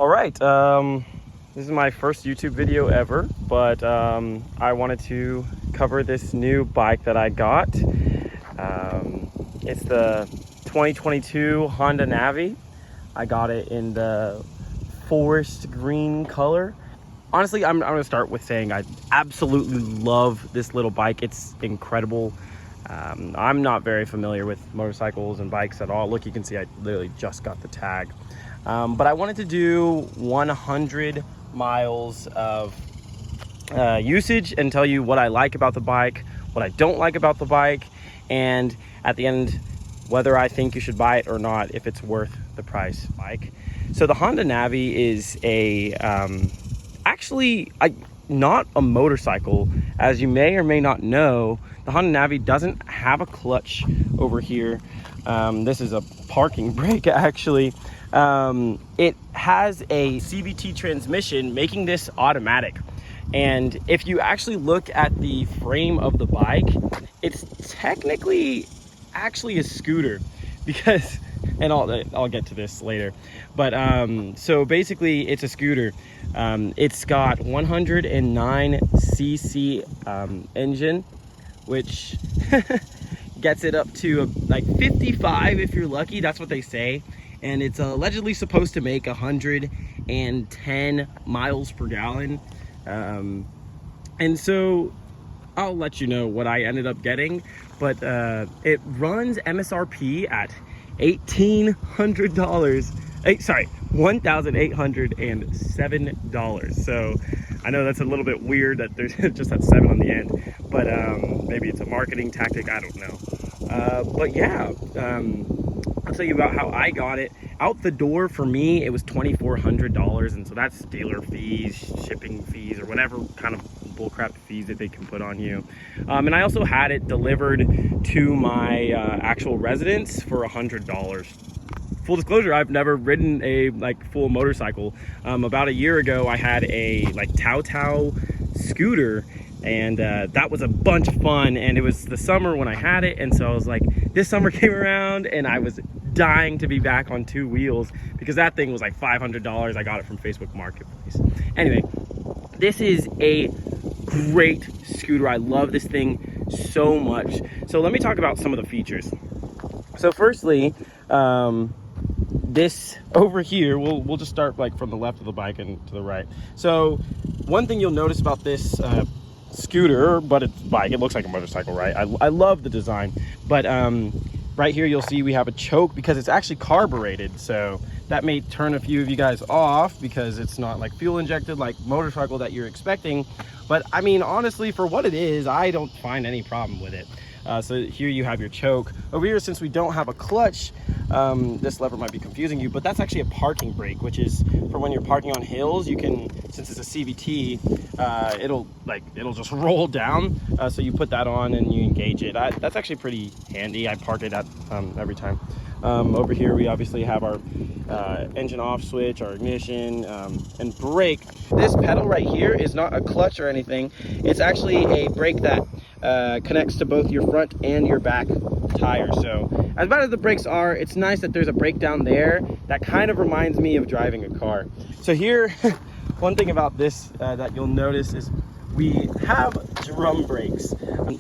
All right, this is my first YouTube video ever, but I wanted to cover this new bike that I got. It's the 2022 Honda Navi. I got it in the forest green color. Honestly, I'm gonna start with saying I absolutely love this little bike. It's incredible. I'm not very familiar with motorcycles and bikes at all. Look, you can see I literally just got the tag. But I wanted to do 100 miles of usage and tell you what I like about the bike, what I don't like about the bike, and at the end, whether I think you should buy it or not, if it's worth the price bike. So the Honda Navi is actually not a motorcycle. As you may or may not know, the Honda Navi doesn't have a clutch over here. This is a parking brake actually. It has a CVT transmission, making this automatic. And if you actually look at the frame of the bike, it's technically actually a scooter because, and I'll get to this later, but so basically it's a scooter. It's got 109 cc engine, which gets it up to like 55 if you're lucky. That's what they say. And it's allegedly supposed to make 110 miles per gallon. And so I'll let you know what I ended up getting, but it runs MSRP at $1,807. So I know that's a little bit weird that there's just that 7 on the end, but maybe it's a marketing tactic, I don't know. But yeah, I'll tell you about how I got it. Out the door for me, it was $2,400, and so that's dealer fees, shipping fees, or whatever kind of bullcrap fees that they can put on you. And I also had it delivered to my actual residence for $100. Full disclosure, I've never ridden a full motorcycle. About a year ago, I had a Tao scooter, and that was a bunch of fun. And it was the summer when I had it, and so I was like, this summer came around, and I was dying to be back on 2 wheels because that thing was like $500. I got it from Facebook Marketplace. Anyway, this is a great scooter. I love this thing so much. So let me talk about some of the features. So firstly, this over here, we'll just start from the left of the bike and to the right. So one thing you'll notice about this scooter, but it's bike, it looks like a motorcycle, right? I love the design, but right here you'll see we have a choke because it's actually carbureted. So that may turn a few of you guys off because it's not like fuel injected like motorcycle that you're expecting. But I mean, honestly, for what it is, I don't find any problem with it. So here you have your choke. Over here, since we don't have a clutch, this lever might be confusing you, but that's actually a parking brake, which is for when you're parking on hills. You can, since it's a CVT, it'll just roll down. So you put that on and you engage it. That's actually pretty handy. I park it at every time. Over here, we obviously have our engine off switch, our ignition, and brake. This pedal right here is not a clutch or anything. It's actually a brake that connects to both your front and your back tires. So as bad as the brakes are, it's nice that there's a brake down there that kind of reminds me of driving a car. So here, one thing about this that you'll notice is we have drum brakes,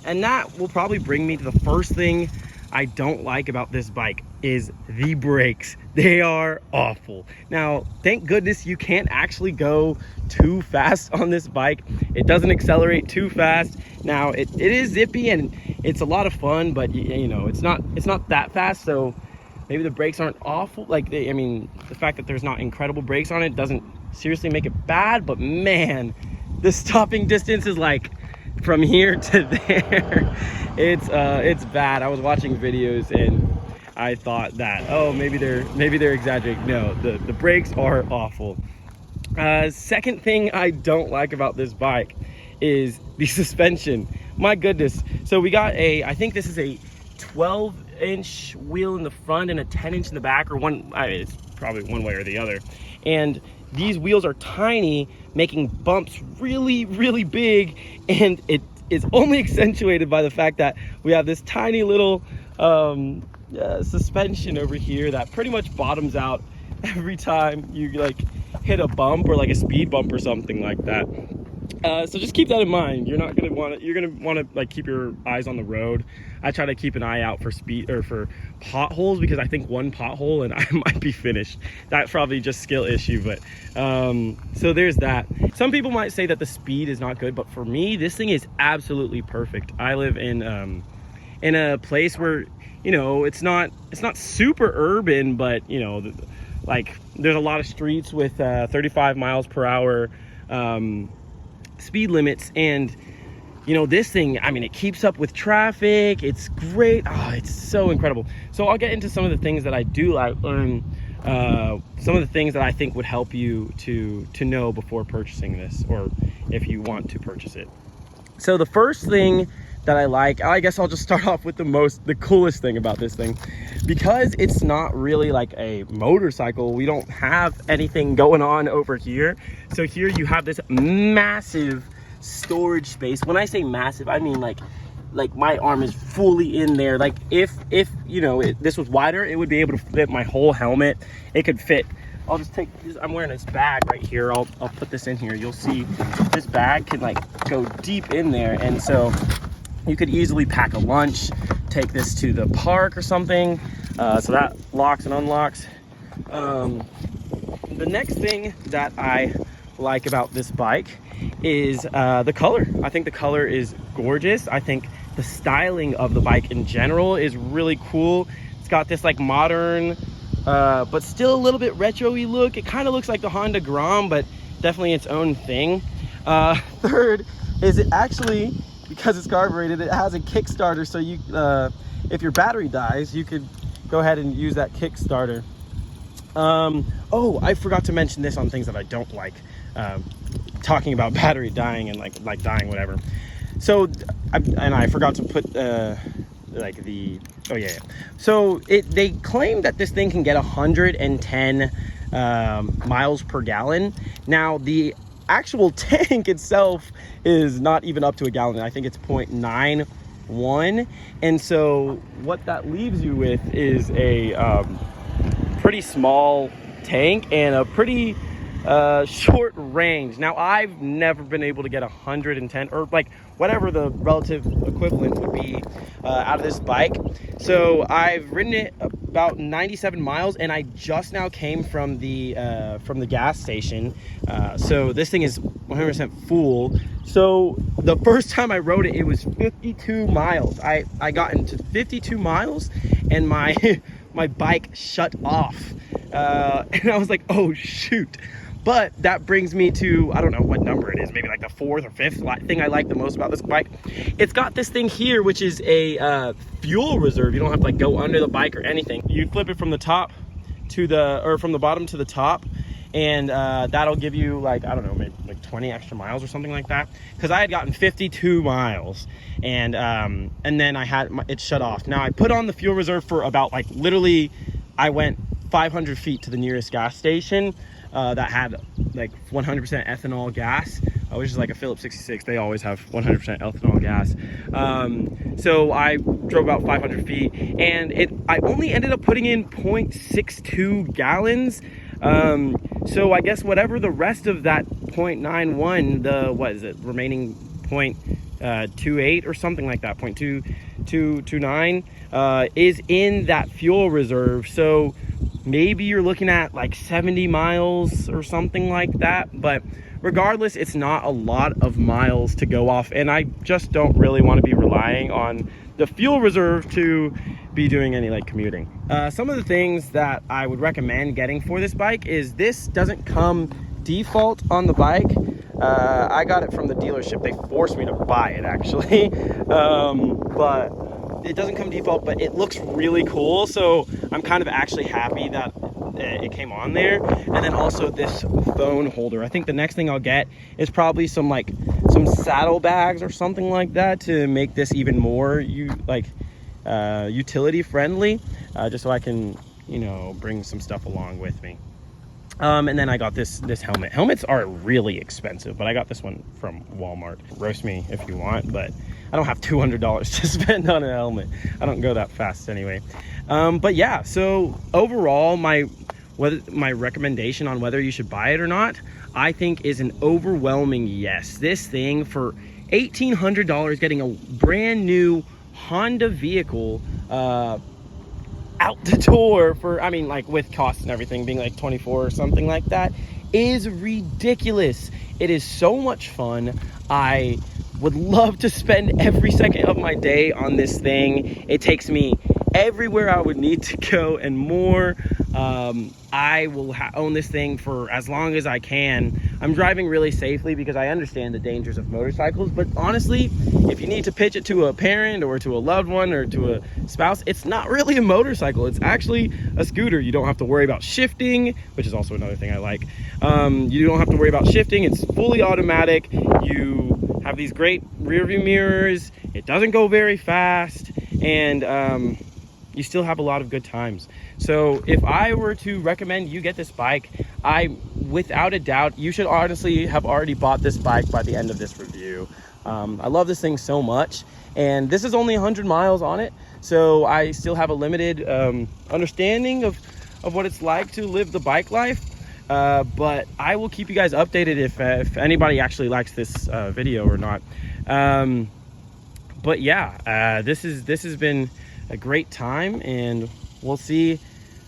and that will probably bring me to the first thing I don't like about this bike is the brakes. They are awful. Now, thank goodness you can't actually go too fast on this bike. It doesn't accelerate too fast. Now, it is zippy and it's a lot of fun, but you know, it's not that fast. So maybe the brakes aren't awful. I mean, the fact that there's not incredible brakes on it doesn't seriously make it bad, but man, the stopping distance is like from here to there. It's bad. I was watching videos and I thought that, oh, maybe they're exaggerating. No, the brakes are awful. Second thing I don't like about this bike is the suspension. My goodness. So we got I think this is a 12-inch wheel in the front and a 10-inch in the back, or it's probably one way or the other. And these wheels are tiny, making bumps really, really big, and it is only accentuated by the fact that we have this tiny little suspension over here that pretty much bottoms out every time you hit a bump or like a speed bump or something like that. So just keep that in mind. You're gonna want to like keep your eyes on the road. I try to keep an eye out for speed or for potholes, because I think one pothole and I might be finished. That's probably just skill issue, but so there's that. Some people might say that the speed is not good, but for me, this thing is absolutely perfect. I live in a place where, you know, it's not super urban, but you know, like there's a lot of streets with 35 miles per hour speed limits, and you know, this thing, I mean, it keeps up with traffic. It's great. Oh, it's so incredible. So I'll get into some of the things that I do like, some of the things that I think would help you to know before purchasing this, or if you want to purchase it. So the first thing that I like, I guess I'll just start off with the coolest thing about this thing. Because it's not really like a motorcycle, we don't have anything going on over here. So here you have this massive storage space. When I say massive, I mean like my arm is fully in there. Like if you know, this was wider, it would be able to fit my whole helmet. It could fit. I'll just take this. I'm wearing this bag right here. I'll put this in here. You'll see this bag can like go deep in there, and so you could easily pack a lunch, take this to the park or something. So that locks and unlocks. The next thing that I like about this bike is the color. I think the color is gorgeous. I think the styling of the bike in general is really cool. It's got this like modern, but still a little bit retro-y look. It kind of looks like the Honda Grom, but definitely its own thing. Third is it actually, because it's carbureted, it has a Kickstarter, so you if your battery dies, you could go ahead and use that Kickstarter. Oh, I forgot to mention this on things that I don't like, talking about battery dying and like dying, whatever. So I forgot to put like the, oh yeah. So they claim that this thing can get 110 miles per gallon. Now the actual tank itself is not even up to a gallon. I think it's 0.91, and so what that leaves you with is a pretty small tank and a pretty short range. Now I've never been able to get 110 or like whatever the relative equivalent would be out of this bike. So I've ridden it about 97 miles, and I just now came from the gas station. So this thing is 100% full. So the first time I rode it, it was 52 miles. I got into 52 miles and my my bike shut off, and I was like, oh shoot. But that brings me to, I don't know what number it is, maybe like the fourth or fifth thing I like the most about this bike. It's got this thing here, which is a fuel reserve. You don't have to like go under the bike or anything. You flip it from the top to the, or from the bottom to the top, and that'll give you like, I don't know, maybe like 20 extra miles or something like that. Because I had gotten 52 miles, and then I had it shut off. Now I put on the fuel reserve for about like literally, I went 500 feet to the nearest gas station that had like 100% ethanol gas, which is like a Phillips 66. They always have 100% ethanol gas. So I drove about 500 feet, and I only ended up putting in 0.62 gallons. So I guess whatever the rest of that 0.91, what is it, remaining 0.28 or something like that, 0.2229, is in that fuel reserve. So maybe you're looking at like 70 miles or something like that, but regardless, it's not a lot of miles to go off, and I just don't really want to be relying on the fuel reserve to be doing any like commuting. Some of the things that I would recommend getting for this bike is this doesn't come default on the bike. I got it from the dealership. They forced me to buy it actually, but it doesn't come default, but it looks really cool, so I'm kind of actually happy that it came on there. And then also this phone holder. I think the next thing I'll get is probably some saddlebags or something like that to make this even more utility friendly, just so I can, you know, bring some stuff along with me. And then I got this helmet. Helmets are really expensive, but I got this one from Walmart. Roast me if you want, but I don't have $200 to spend on a helmet. I don't go that fast anyway. But yeah, so overall, my whether my recommendation on whether you should buy it or not, I think is an overwhelming yes. This thing for $1,800, getting a brand new Honda vehicle out the door for, I mean, like with costs and everything being like 24 or something like that, is ridiculous. It is so much fun. I would love to spend every second of my day on this thing. It takes me everywhere I would need to go and more. I will own this thing for as long as I can. I'm driving really safely because I understand the dangers of motorcycles, but honestly, if you need to pitch it to a parent or to a loved one or to a spouse, it's not really a motorcycle. It's actually a scooter. You don't have to worry about shifting, which is also another thing I like. You don't have to worry about shifting. It's fully automatic. You have these great rear view mirrors. It doesn't go very fast, and you still have a lot of good times. So if I were to recommend you get this bike, without a doubt, you should honestly have already bought this bike by the end of this review. I love this thing so much, and this is only 100 miles on it, so I still have a limited understanding of what it's like to live the bike life. But I will keep you guys updated if anybody actually likes this video or not. But yeah, this has been a great time, and we'll see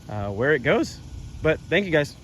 where it goes. But thank you guys.